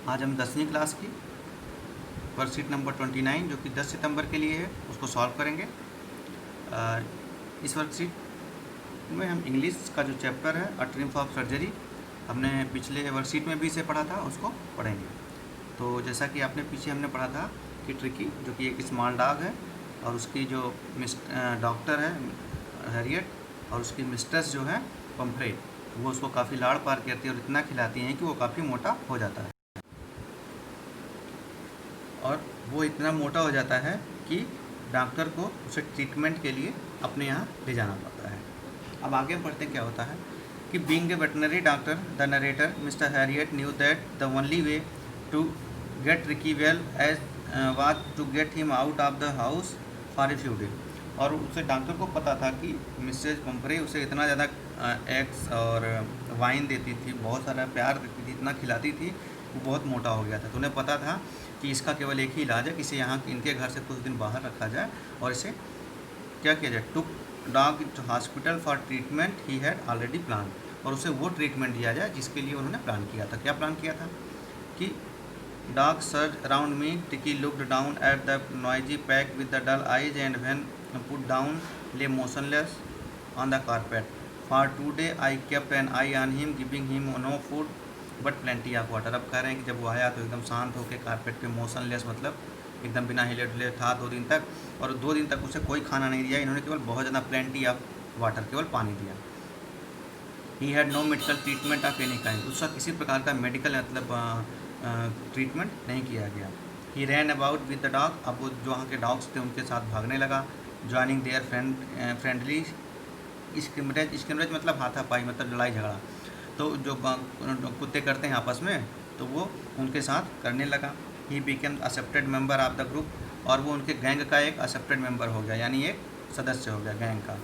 आज हम 10वीं क्लास की वर्कशीट नंबर 29 जो कि 10 सितंबर के लिए है उसको सॉल्व करेंगे। इस वर्कशीट में हम इंग्लिश का जो चैप्टर है अ ट्रिम्फ ऑफ सर्जरी, हमने पिछले वर्कशीट में भी इसे पढ़ा था, उसको पढ़ेंगे। तो जैसा कि आपने पीछे हमने पढ़ा था कि ट्रिकी जो कि एक स्मॉल डॉग है और उसकी जो डॉक्टर है हैरियट और उसकी मिस्ट्रेस जो है पम्फ्रे, वो उसको काफ़ी लाड़ पार करती है और इतना खिलाती हैं कि वो काफ़ी मोटा हो जाता है। और वो इतना मोटा हो जाता है कि डॉक्टर को उसे ट्रीटमेंट के लिए अपने यहाँ ले जाना पड़ता है। अब आगे बढ़ते क्या होता है कि being a veterinary doctor the narrator mister Herriot knew that the only way to get Ricky well as was to get him out of the house for a few day. और उसे डॉक्टर को पता था कि Mrs Pomfrey उसे इतना ज़्यादा eggs और वाइन देती थी, बहुत सारा प्यार देती थी, इतना खिलाती थी, वो बहुत मोटा हो गया था। तो उन्हें पता था कि इसका केवल एक ही इलाज है कि इसे यहाँ इनके घर से कुछ दिन बाहर रखा जाए और इसे क्या किया जाए, took dog to hospital for treatment he had already plan, और उसे वो ट्रीटमेंट दिया जाए जिसके लिए उन्होंने प्लान किया था। क्या प्लान किया था कि dog search around me, Tiki looked down at the noisy pack with the dull eyes and when put down lay motionless on the carpet for 2 days I kept an eye on him giving him no food but plenty of water. अब कह रहे हैं कि जब वो आया तो एकदम शांत होकर कारपेट पे मोशनलेस मतलब एकदम बिना हिले डुले था 2 दिन तक, और 2 दिन तक उसे कोई खाना नहीं दिया, इन्होंने केवल बहुत ज़्यादा प्लेंटी ऑफ वाटर, केवल पानी दिया। He had no medical treatment of any kind, उसका किसी प्रकार का मेडिकल मतलब ट्रीटमेंट नहीं किया गया। ही रैन अबाउट विद द डॉग, अब वो जो वहाँ के डॉग्स थे उनके साथ भागने लगा। ज्वाइनिंग देयर फ्रेंडली स्क्रिमरेज मतलब हाथापाई मतलब लड़ाई झगड़ा, तो जो कुत्ते करते हैं आपस में तो वो उनके साथ करने लगा। He became accepted member of the group, और वो उनके गैंग का एक एक्सेप्टेड मेंबर हो गया, यानी एक सदस्य हो गया गैंग का।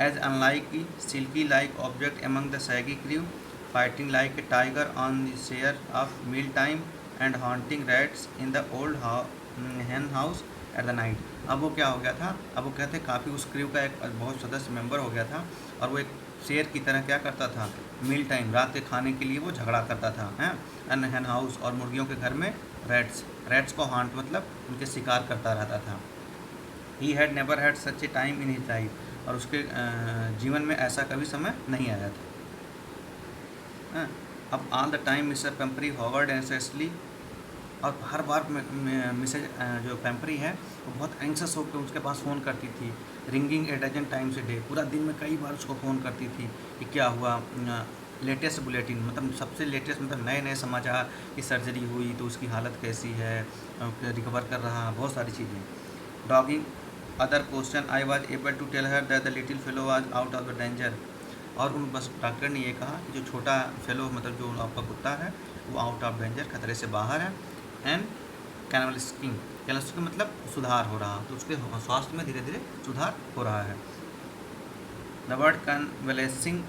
As unlike silky like object among the shaggy crew, fighting like a tiger on the share of meal time and haunting rats in the old hen house at the night. अब वो क्या हो गया था, अब वो कहते काफ़ी उस क्रू का एक बहुत सदस्य मेंबर हो गया था, और वो एक शेर की तरह क्या करता था, मील टाइम रात के खाने के लिए वो झगड़ा करता था हैं, एंड hen हाउस और मुर्गियों के घर में रैट्स को हॉन्ट मतलब उनके शिकार करता रहता था। He had never had such A time in his life, और उसके जीवन में ऐसा कभी समय नहीं आया था। अब all the time mister Pumphrey hovered incessantly, और हर बार मिसेज जो पेम्परी है वो बहुत एंक्सस होकर उसके पास फ़ोन करती थी, ringing a dozen times a day, पूरा दिन में कई बार उसको फ़ोन करती थी कि क्या हुआ, लेटेस्ट बुलेटिन मतलब सबसे लेटेस्ट मतलब नए नए समाचार की सर्जरी हुई तो उसकी हालत कैसी है, रिकवर कर रहा, बहुत सारी चीज़ें। Dodging other question I was able to tell her that the little fellow was out of the danger, और उन बस डॉक्टर ने ये कहा कि जो छोटा फेलो मतलब जो आपका कुत्ता है वो आउट ऑफ डेंजर, खतरे से बाहर है। एंड कैनवलिस्किंग मतलब सुधार हो रहा, तो उसके स्वास्थ्य में धीरे धीरे सुधार हो रहा है। The word convalescing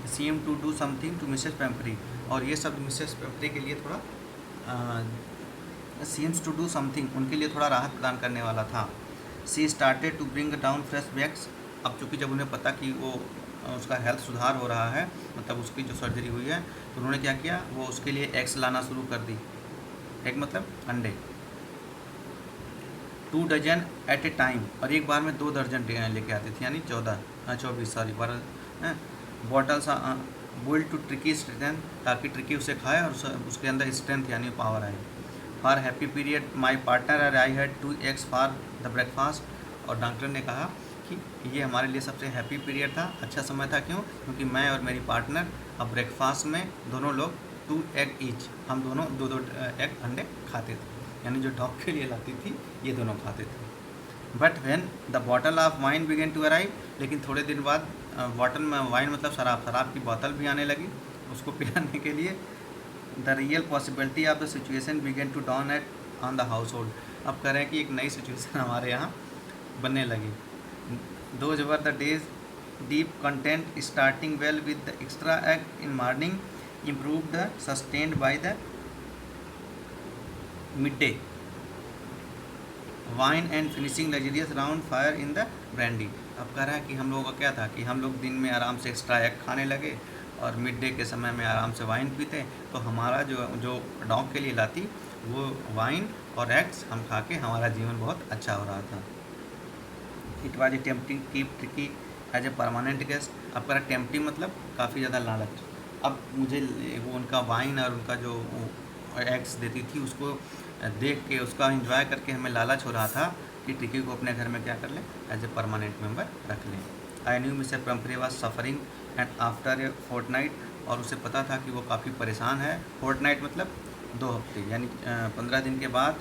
seem to do something to Mrs Pumphrey, और ये शब्द मिसेस पेम्परी के लिए थोड़ा सीम्स टू डू समथिंग उनके लिए थोड़ा राहत प्रदान करने वाला था। She started to bring down fresh bags, अब चूँकि जब उन्हें पता कि वो उसका हेल्थ सुधार हो रहा है मतलब उसकी जो सर्जरी हुई है, तो उन्होंने क्या किया, वो उसके लिए एग्स लाना शुरू कर दी, एक मतलब अंडे, 2 डजन एट ए टाइम, और एक बार में 2 दर्जन लेके आती थी, यानी 12 bottles bowl to Tricki strength, ताकि ट्रिकी उसे खाए और उसके अंदर स्ट्रेंथ यानी पावर आए। For happy period my partner और I had 2 eggs for the breakfast, और डॉक्टर ने कहा कि ये हमारे लिए सबसे हैप्पी पीरियड था, अच्छा समय था, क्यों, क्योंकि मैं और मेरी पार्टनर अब ब्रेकफास्ट में दोनों लोग 2 egg ईच, हम दोनों 2 एग अंडे खाते थे, यानी जो डॉग के लिए लाती थी ये दोनों खाते थे। But when the bottle of wine began to arrive, लेकिन थोड़े दिन बाद बॉटल में वाइन मतलब शराब की बोतल भी आने लगी उसको पिलाने के लिए। The real possibility of the situation began to dawn at on the household, अब कह रहे हैं कि एक नई सिचुएशन हमारे यहाँ बनने लगी। Those were the days deep content starting well with the extra egg in morning improved the sustained by the midday wine and finishing luxurious round fire in the brandy। अब कह रहा है कि हम लोगों का क्या था कि हम लोग दिन में आराम से एक्स्ट्रा एग खाने लगे और मिड डे के समय में आराम से वाइन पीते, तो हमारा जो जो डॉग के लिए लाती वो वाइन और एग्स हम खा के हमारा जीवन बहुत अच्छा हो रहा था। It was a tempting keep tricky as a permanent guest. अब करा टेम्पटिंग मतलब काफ़ी ज़्यादा लालच। अब मुझे वो उनका वाइन और उनका जो एग्स देती थी उसको देख के उसका एंजॉय करके हमें लालच हो रहा था कि ट्रिकी को अपने घर में क्या कर लें, एज ए परमानेंट मेंबर रख लें। I knew mister Pumphrey was suffering and after a fortnight, और उसे पता था कि वो काफ़ी परेशान है। फोर्टनाइट मतलब 2 हफ्ते, यानी 15 दिन के बाद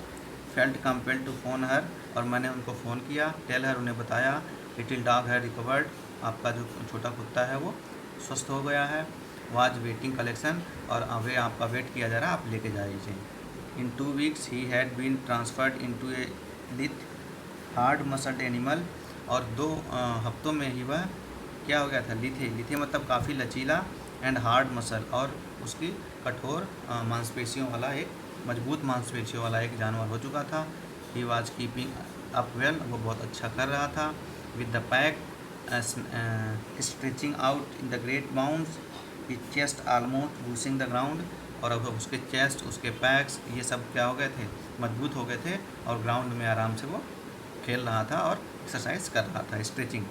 फेल्ट कंपेल्ड टू फ़ोन हर, और मैंने उनको फ़ोन किया। टेल हर, उन्हें बताया लिटिल डॉग है रिकवर्ड, आपका जो छोटा कुत्ता है वो स्वस्थ हो गया है। वाज वेटिंग कलेक्शन, और वे आपका वेट किया जा रहा है, आप लेके जाइए। In 2 weeks he had been transferred into a lithe hard muscled animal, और 2 हफ्तों में ही वह क्या हो गया था, लिथे। लिथे मतलब काफ़ी लचीला, एंड हार्ड मसल, और उसकी कठोर मांसपेशियों वाला एक मजबूत मांसपेशियों वाला एक जानवर हो चुका था। He was keeping up well, वो बहुत अच्छा कर रहा था। With the pack stretching out in the great bounds, he chest almost brushing the ground, और अब उसके चेस्ट, उसके पैक्स, ये सब क्या हो गए थे, मजबूत हो गए थे, और ग्राउंड में आराम से वो खेल रहा था और एक्सरसाइज कर रहा था, स्ट्रेचिंग।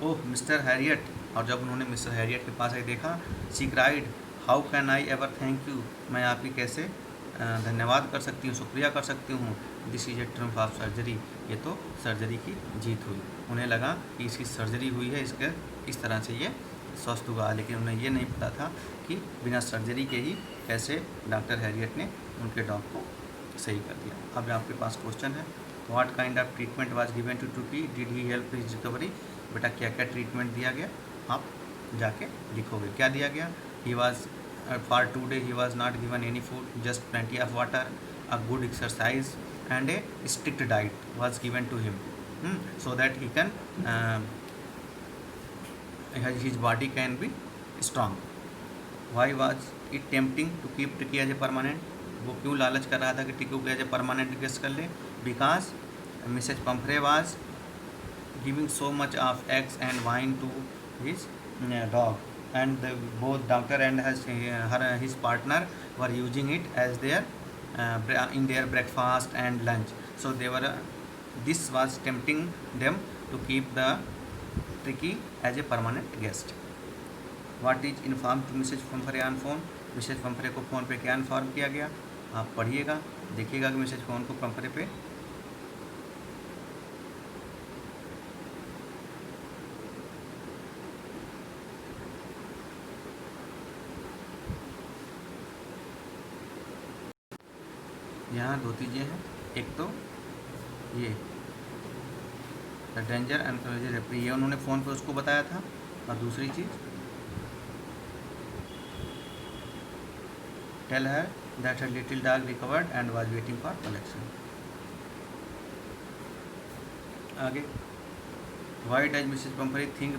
ओह मिस्टर हैरियट, और जब उन्होंने मिस्टर हैरियट के पास आके देखा, she cried how can I ever thank you, मैं आपकी कैसे धन्यवाद कर सकती हूँ, शुक्रिया कर सकती हूँ। This is a triumph of surgery, ये तो सर्जरी की जीत हुई। उन्हें लगा कि इसकी सर्जरी हुई है, इसके इस तरह से ये स्वस्थ हुआ, लेकिन उन्हें ये नहीं पता था कि बिना सर्जरी के ही कैसे डॉक्टर हैरियट ने उनके डॉग को सही कर दिया। अब आपके पास क्वेश्चन है, what kind of treatment was given to Tricki, did he help his recovery. बेटा क्या क्या ट्रीटमेंट दिया गया, आप जाके लिखोगे क्या दिया गया। He was for 2 days he was not given any food, just plenty of water, a good exercise and a strict diet was given to him, so that he can his body can be strong. Why was it tempting to keep Tricky as a permanent? वो क्यों लालच कर रहा था कि टिक्की को as a permanent guest कर ले। Because missus Pumphrey was giving so much of eggs and wine to his dog, and both doctor and his partner were using it as their in their breakfast and lunch, so this was tempting them to keep the Tricky as a permanent guest. What is informed to Mrs. Pumphrey on phone? Missus Pumphrey को phone पे क्या inform किया गया, आप पढ़िएगा, देखिएगा कि Mrs phone को पंफरे पे यहाँ 2 चीज़ें हैं। एक तो ये द डेंजर एंड रेफरी, ये उन्होंने फ़ोन पे उसको बताया था, और दूसरी चीज़ tell her that her little dog recovered and was waiting for collection. आगे, why does Mrs Pumphrey think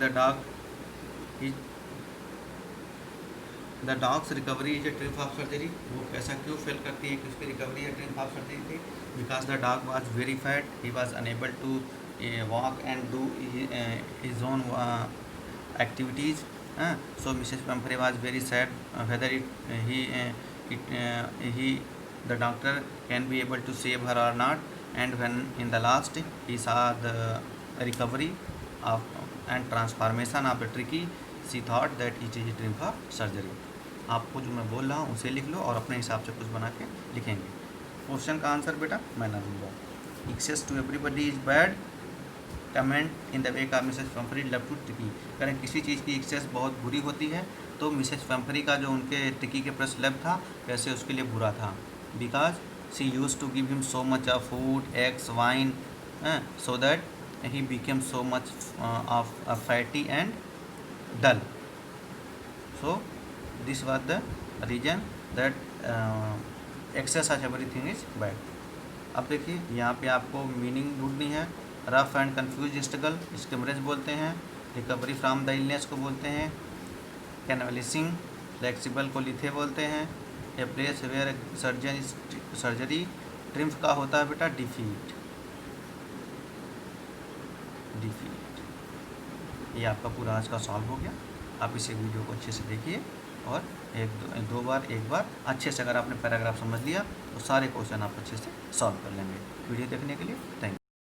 the dog's recovery is a triumph of surgery, वो ऐसा क्यों फील करती है कि उसकी रिकवरी या ट्रिम्फ ऑफ सर्जरी थी। Because the dog was very fat, he was unable to walk and do his own activities. So Mrs. Pumphrey was very sad whether the doctor can be able to save her or not. And when in the last he saw the recovery of and transformation of the Tricky, she thought that it is a dream for surgery. आपको जो मैं बोल रहा हूँ उसे लिख लो और अपने हिसाब से कुछ बना के लिखेंगे। क्वेश्चन का आंसर बेटा मैं ना दूंगा। Excess to everybody is bad, comment in the way का Mrs Pumphrey love to Tricki. करें किसी चीज़ की एक्सेस बहुत बुरी होती है, तो मिसेज पंफरी का जो उनके ट्रिकी के प्रति लव था वैसे उसके लिए बुरा था। Because she used to give him so much of food, eggs, wine, so that he became so much of fatty and dull. So this was the reason that excess of everything is bad. अब देखिए यहाँ पे आपको meaning ढूंढनी है। Rough and confuse struggle, scrimmage बोलते हैं। Recovery from the illness को बोलते हैं कैनवलिसिंग। फ्लेक्सिबल को लिथे बोलते हैं। A place where surgery. Triumph का होता है बेटा डिफीट। ये आपका पूरा आज का सॉल्व हो गया। आप इसे वीडियो को अच्छे से देखिए और एक बार अच्छे से अगर आपने पैराग्राफ समझ लिया तो सारे क्वेश्चन आप अच्छे से सॉल्व कर लेंगे। वीडियो देखने के लिए थैंक यू।